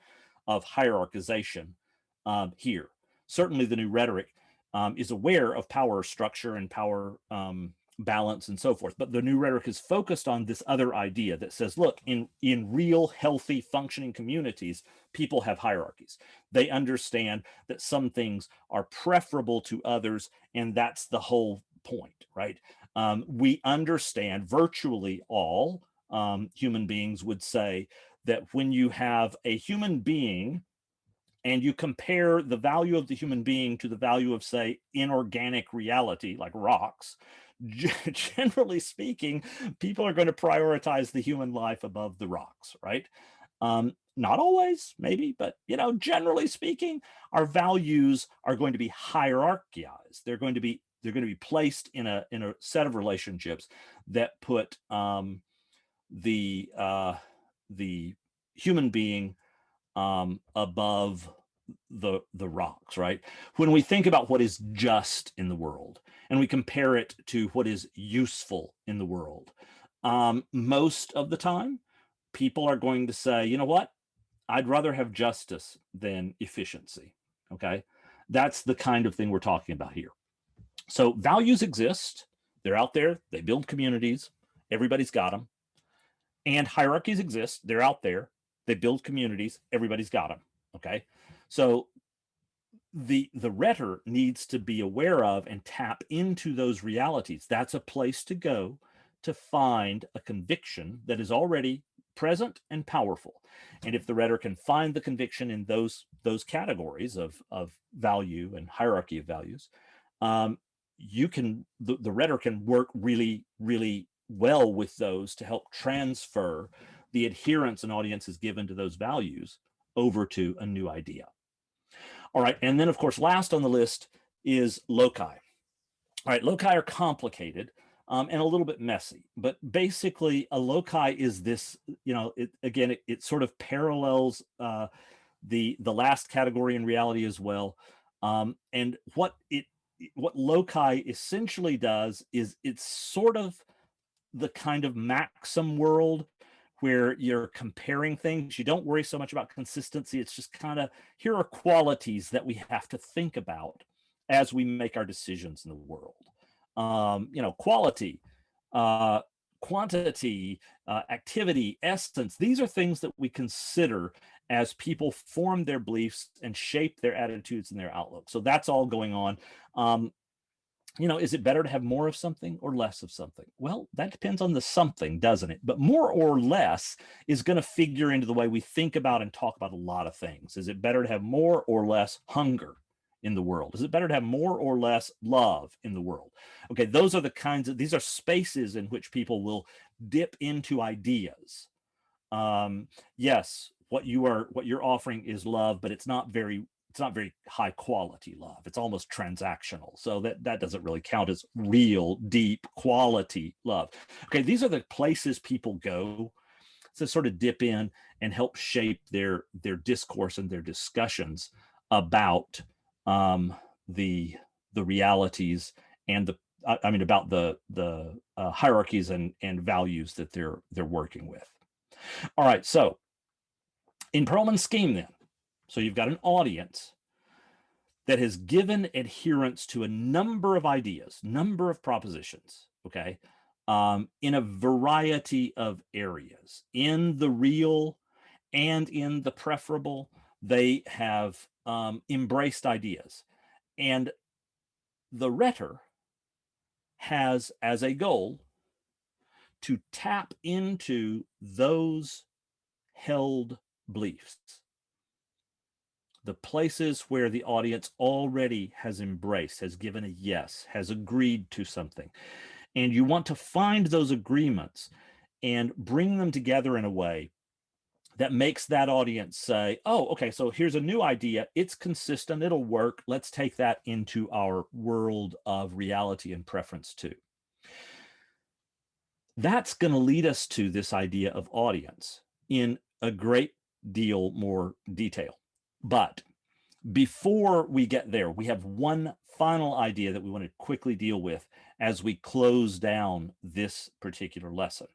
of hierarchization here. Certainly, the new rhetoric is aware of power structure and power balance and so forth, but the new rhetoric is focused on this other idea that says, look, in real, healthy, functioning communities, people have hierarchies. They understand that some things are preferable to others, and that's the whole point, right? We understand, virtually all human beings would say that when you have a human being and you compare the value of the human being to the value of, say, inorganic reality like rocks, generally speaking, people are going to prioritize the human life above the rocks, right? Not always, maybe, but generally speaking, our values are going to be hierarchized. They're going to be placed in a set of relationships that put the human being above the rocks, right? When we think about what is just in the world and we compare it to what is useful in the world, most of the time, people are going to say, you know what? I'd rather have justice than efficiency. Okay. That's the kind of thing we're talking about here. So values exist. They're out there. They build communities. Everybody's got them. And hierarchies exist. They're out there. They build communities. Everybody's got them. Okay. So the rhetor needs to be aware of and tap into those realities. That's a place to go to find a conviction that is already present and powerful. And if the rhetor can find the conviction in those categories of value and hierarchy of values, you can the rhetor can work really, really well with those to help transfer the adherence an audience is given to those values over to a new idea. All right, and then of course, last on the list is loci. All right, loci are complicated and a little bit messy, but basically a loci is this, it sort of parallels the last category in reality as well. And what loci essentially does is it's sort of the kind of maxim world where you're comparing things. You don't worry so much about consistency. It's just kind of, here are qualities that we have to think about as we make our decisions in the world. Quality, quantity, activity, essence. These are things that we consider as people form their beliefs and shape their attitudes and their outlook. So that's all going on. Is it better to have more of something or less of something? Well, that depends on the something, doesn't it? But more or less is going to figure into the way we think about and talk about a lot of things. Is it better to have more or less hunger in the world? Is it better to have more or less love in the world? Okay, these are spaces in which people will dip into ideas. Yes, what you're offering is love, but it's not very high quality love. It's almost transactional. So that doesn't really count as real, deep quality love. Okay, these are the places people go to sort of dip in and help shape their discourse and their discussions about the realities and about the hierarchies and values that they're working with. All right, so in Perelman's scheme then, so you've got an audience that has given adherence to a number of ideas, number of propositions, okay, in a variety of areas. In the real and in the preferable, they have embraced ideas. And the rhetor has as a goal to tap into those held beliefs, the places where the audience already has embraced, has given a yes, has agreed to something. And you want to find those agreements and bring them together in a way that makes that audience say, oh, okay, so here's a new idea. It's consistent. It'll work. Let's take that into our world of reality and preference too. That's going to lead us to this idea of audience in a great deal more detail. But before we get there, we have one final idea that we want to quickly deal with as we close down this particular lesson.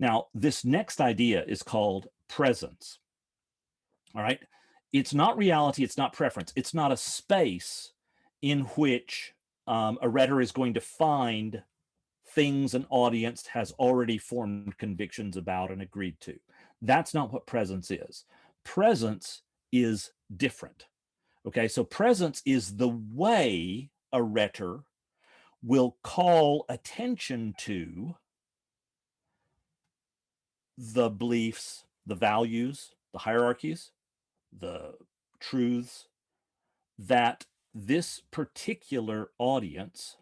Now, this next idea is called presence. All right. It's not reality. It's not preference. It's not a space in which a rhetor is going to find things an audience has already formed convictions about and agreed to. That's not what presence is. Presence is different. Okay, so presence is the way a rhetor will call attention to the beliefs, the values, the hierarchies, the truths that this particular audience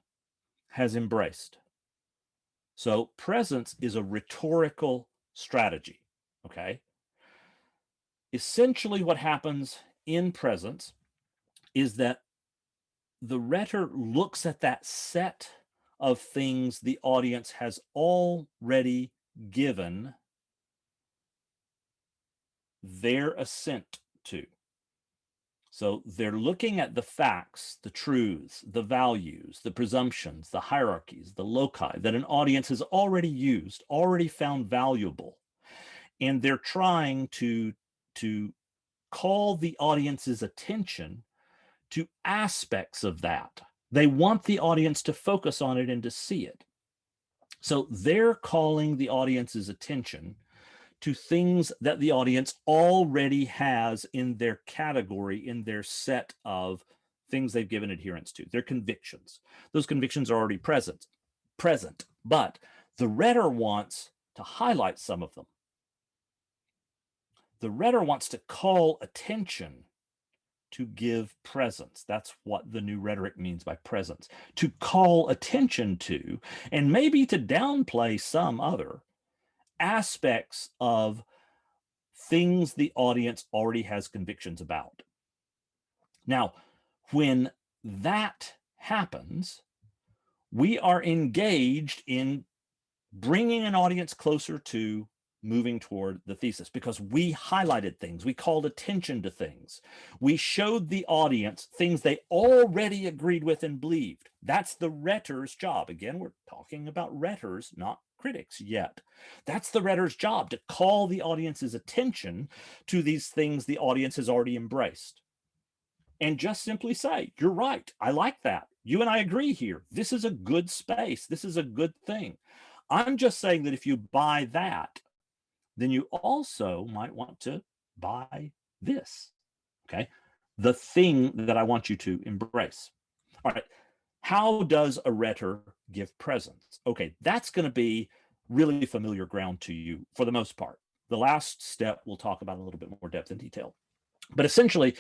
has embraced. So presence is a rhetorical strategy, okay? Essentially what happens in presence is that the rhetor looks at that set of things the audience has already given their assent to. So they're looking at the facts, the truths, the values, the presumptions, the hierarchies, the loci that an audience has already used, already found valuable. And they're trying to call the audience's attention to aspects of that. They want the audience to focus on it and to see it. So they're calling the audience's attention to things that the audience already has in their category, in their set of things they've given adherence to, their convictions. Those convictions are already present, but the rhetor wants to highlight some of them. The rhetor wants to call attention to give presence. That's what the new rhetoric means by presence. To call attention to, and maybe to downplay some other aspects of things the audience already has convictions about. Now, when that happens, we are engaged in bringing an audience closer to moving toward the thesis, because we highlighted things, we called attention to things, we showed the audience things they already agreed with and believed. That's the rhetor's job. Again, we're talking about rhetors, not critics yet. That's the rhetor's job, to call the audience's attention to these things the audience has already embraced. And just simply say, you're right, I like that. You and I agree here. This is a good space. This is a good thing. I'm just saying that if you buy that, then you also might want to buy this, okay? The thing that I want you to embrace. All right, how does a rhetor give presence? Okay, that's going to be really familiar ground to you for the most part. The last step we'll talk about in a little bit more depth and detail. But essentially,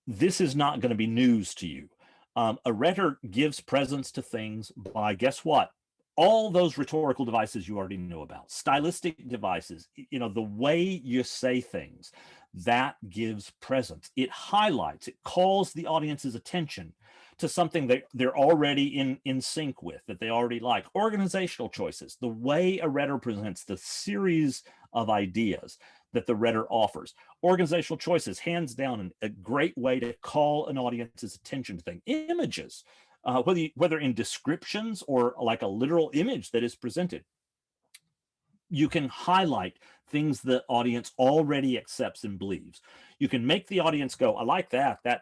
this is not going to be news to you. A rhetor gives presence to things by, guess what? All those rhetorical devices you already know about, stylistic devices, the way you say things, that gives presence. It highlights, it calls the audience's attention to something that they're already in sync with, that they already like. Organizational choices, the way a rhetor presents the series of ideas that the rhetor offers. Organizational choices, hands down, a great way to call an audience's attention to things. Images, whether in descriptions or like a literal image that is presented, you can highlight things the audience already accepts and believes. You can make the audience go, I like that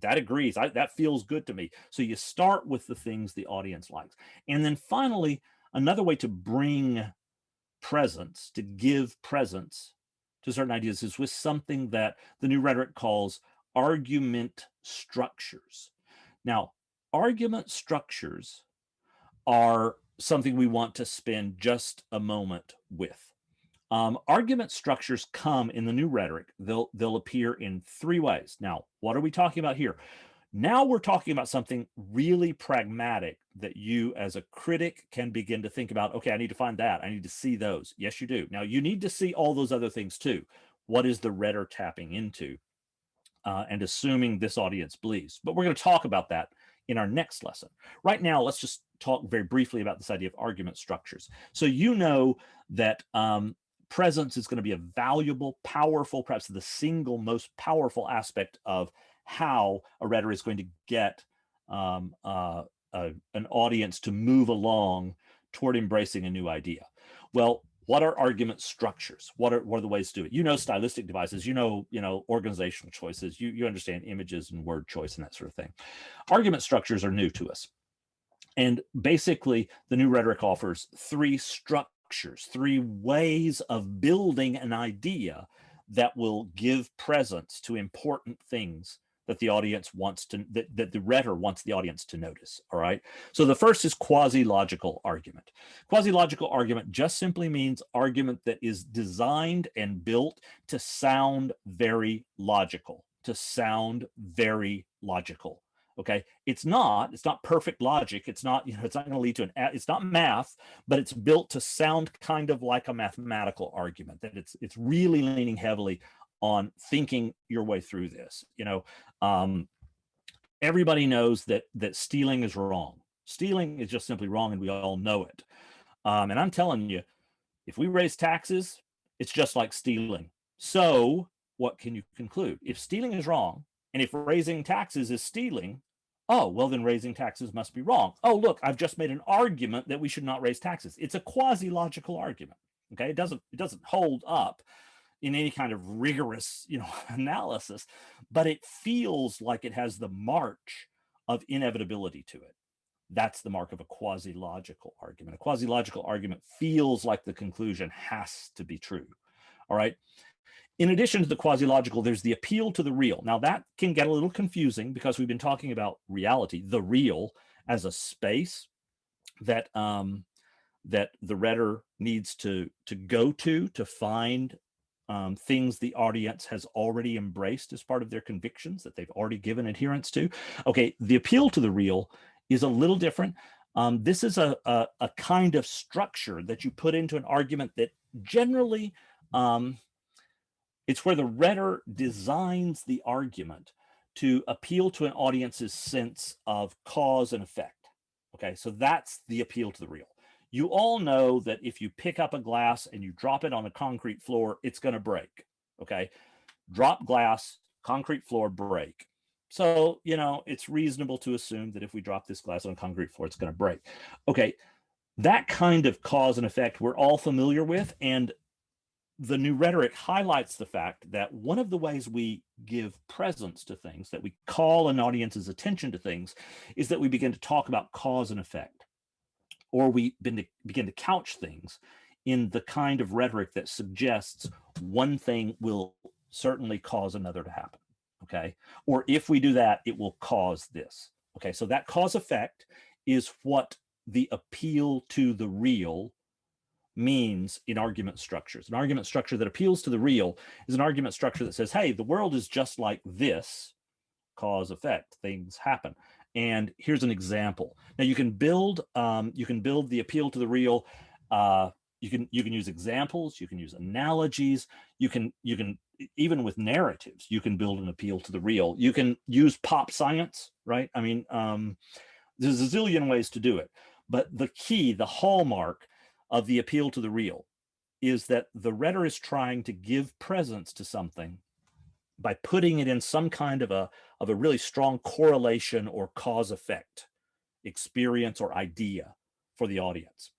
agrees, that feels good to me. So you start with the things the audience likes. And then finally, another way to bring presence, to give presence to certain ideas, is with something that the new rhetoric calls argument structures. Now, argument structures are something we want to spend just a moment with. Argument structures come in the new rhetoric. They'll appear in three ways. Now, what are we talking about here? Now we're talking about something really pragmatic that you as a critic can begin to think about. Okay, I need to find that. I need to see those. Yes, you do. Now you need to see all those other things too. What is the rhetor tapping into? And assuming this audience believes. But we're going to talk about that in our next lesson. Right now, let's just talk very briefly about this idea of argument structures. So you know that presence is going to be a valuable, powerful, perhaps the single most powerful aspect of how a rhetor is going to get an audience to move along toward embracing a new idea. Well, what are argument structures? What are the ways to do it? You know, stylistic devices, you know, organizational choices, you understand images and word choice and that sort of thing. Argument structures are new to us. And basically, the new rhetoric offers three structures, three ways of building an idea that will give presence to important things that the audience wants to, that the rhetor wants the audience to notice. All right. So the first is quasi-logical argument. Quasi-logical argument just simply means argument that is designed and built to sound very logical, Okay, it's not perfect logic. It's not going to lead to it's not math, but it's built to sound kind of like a mathematical argument, that it's really leaning heavily on thinking your way through this. Everybody knows that stealing is wrong. Stealing is just simply wrong, and we all know it. And I'm telling you, if we raise taxes, it's just like stealing. So what can you conclude? If stealing is wrong, and if raising taxes is stealing, oh, well, then raising taxes must be wrong. Oh, look, I've just made an argument that we should not raise taxes. It's a quasi-logical argument. Okay, it doesn't hold up in any kind of rigorous, analysis, but it feels like it has the march of inevitability to it. That's the mark of a quasi-logical argument. A quasi-logical argument feels like the conclusion has to be true. All right. In addition to the quasi-logical, there's the appeal to the real. Now that can get a little confusing because we've been talking about reality, the real, as a space that that the rhetor needs to go to find things the audience has already embraced as part of their convictions that they've already given adherence to. Okay, the appeal to the real is a little different. This is a kind of structure that you put into an argument that generally, it's where the rhetor designs the argument to appeal to an audience's sense of cause and effect. Okay, so that's the appeal to the real. You all know that if you pick up a glass and you drop it on a concrete floor, it's going to break. Okay, drop glass, concrete floor, break. So, it's reasonable to assume that if we drop this glass on a concrete floor, it's going to break. Okay, that kind of cause and effect we're all familiar with, and the New Rhetoric highlights the fact that one of the ways we give presence to things, that we call an audience's attention to things, is that we begin to talk about cause and effect, or we begin to couch things in the kind of rhetoric that suggests one thing will certainly cause another to happen, okay? Or if we do that, it will cause this, okay? So that cause effect is what the appeal to the real means in argument structures. An argument structure that appeals to the real is an argument structure that says, hey, the world is just like this, cause effect, things happen. And here's an example. Now you can build the appeal to the real. You can use examples, you can use analogies, you can even with narratives, you can build an appeal to the real. You can use pop science, right? I mean, there's a zillion ways to do it, but the key, the hallmark of the appeal to the real is that the rhetor is trying to give presence to something by putting it in some kind of a really strong correlation or cause effect experience or idea for the audience.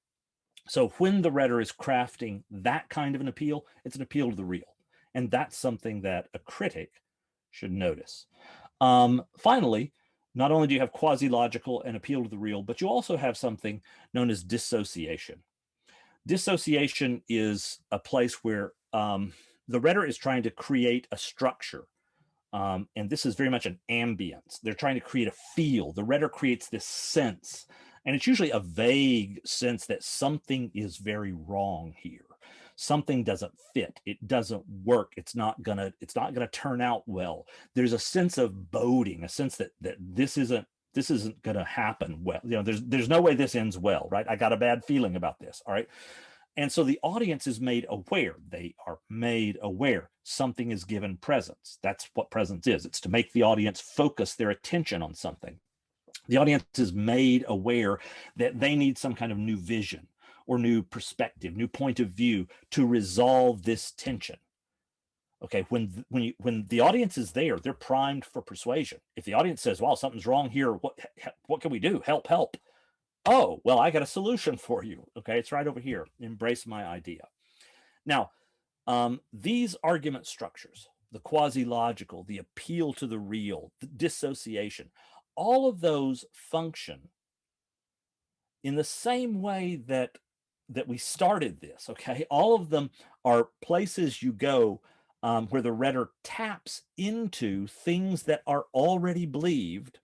So when the rhetor is crafting that kind of an appeal, it's an appeal to the real. And that's something that a critic should notice. Finally, not only do you have quasi-logical and appeal to the real, but you also have something known as dissociation. Dissociation is a place where the rhetor is trying to create a structure. And this is very much an ambience. They're trying to create a feel. The rhetor creates this sense, and it's usually a vague sense that something is very wrong here. Something doesn't fit. It doesn't work. It's not gonna turn out well. There's a sense of boding, a sense that this isn't going to happen well. There's no way this ends well, right? I got a bad feeling about this. All right. And so the audience is made aware. They are made aware. Something is given presence. That's what presence is. It's to make the audience focus their attention on something. The audience is made aware that they need some kind of new vision or new perspective, new point of view to resolve this tension. Okay, when the audience is there, they're primed for persuasion. If the audience says, "Wow, something's wrong here. What can we do? Help, help." Oh, well, I got a solution for you. Okay, it's right over here. Embrace my idea. Now, these argument structures, the quasi-logical, the appeal to the real, the dissociation, all of those function in the same way that we started this. Okay, all of them are places you go where the rhetor taps into things that are already believed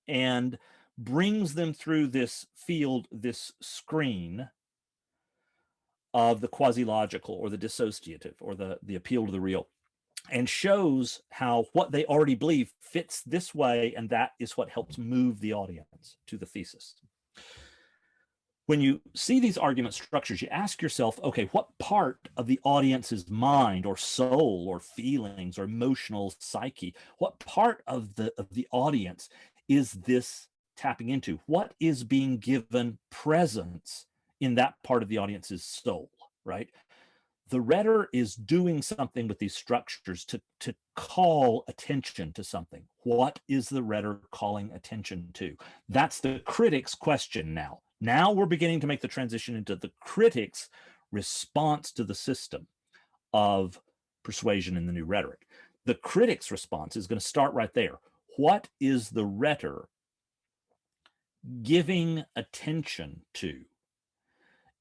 and brings them through this field, this screen of the quasi-logical or the dissociative or the appeal to the real, and shows how what they already believe fits this way, and that is what helps move the audience to the thesis. When you see these argument structures, you ask yourself, okay, what part of the audience's mind or soul or feelings or emotional psyche, what part of the audience is this tapping into? What is being given presence in that part of the audience's soul, right? the rhetor is doing something with these structures to call attention to something. What is the rhetor calling attention to? That's the critic's question now. Now we're beginning to make the transition into the critic's response to the system of persuasion in the new rhetoric. The critic's response is going to start right there. What is the rhetor giving attention to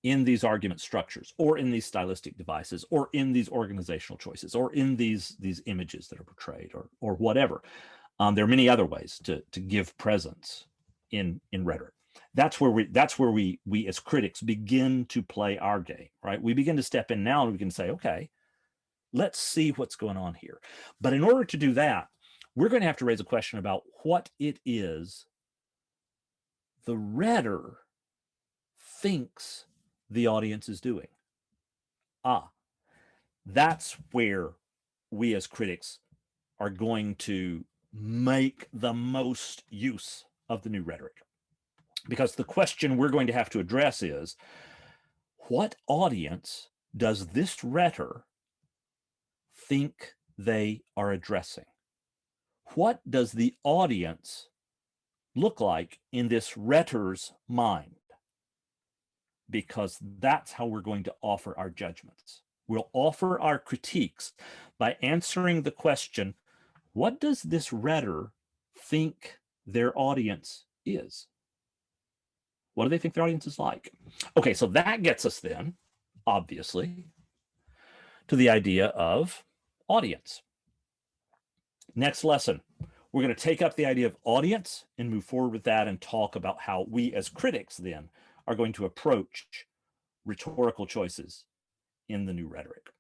in these argument structures, or in these stylistic devices, or in these organizational choices, or in these images that are portrayed, or whatever? There are many other ways to give presence in rhetoric. That's where we as critics begin to play our game, right? We begin to step in now and we can say, okay, let's see what's going on here. But in order to do that, we're going to have to raise a question about what it is the rhetor thinks the audience is doing. That's where we as critics are going to make the most use of the new rhetoric. Because the question we're going to have to address is, what audience does this rhetor think they are addressing? What does the audience look like in this rhetor's mind? Because that's how we're going to offer our judgments. We'll offer our critiques by answering the question, what does this rhetor think their audience is? What do they think their audience is like? Okay, so that gets us then, obviously, to the idea of audience. Next lesson, we're going to take up the idea of audience and move forward with that and talk about how we as critics then are going to approach rhetorical choices in the new rhetoric.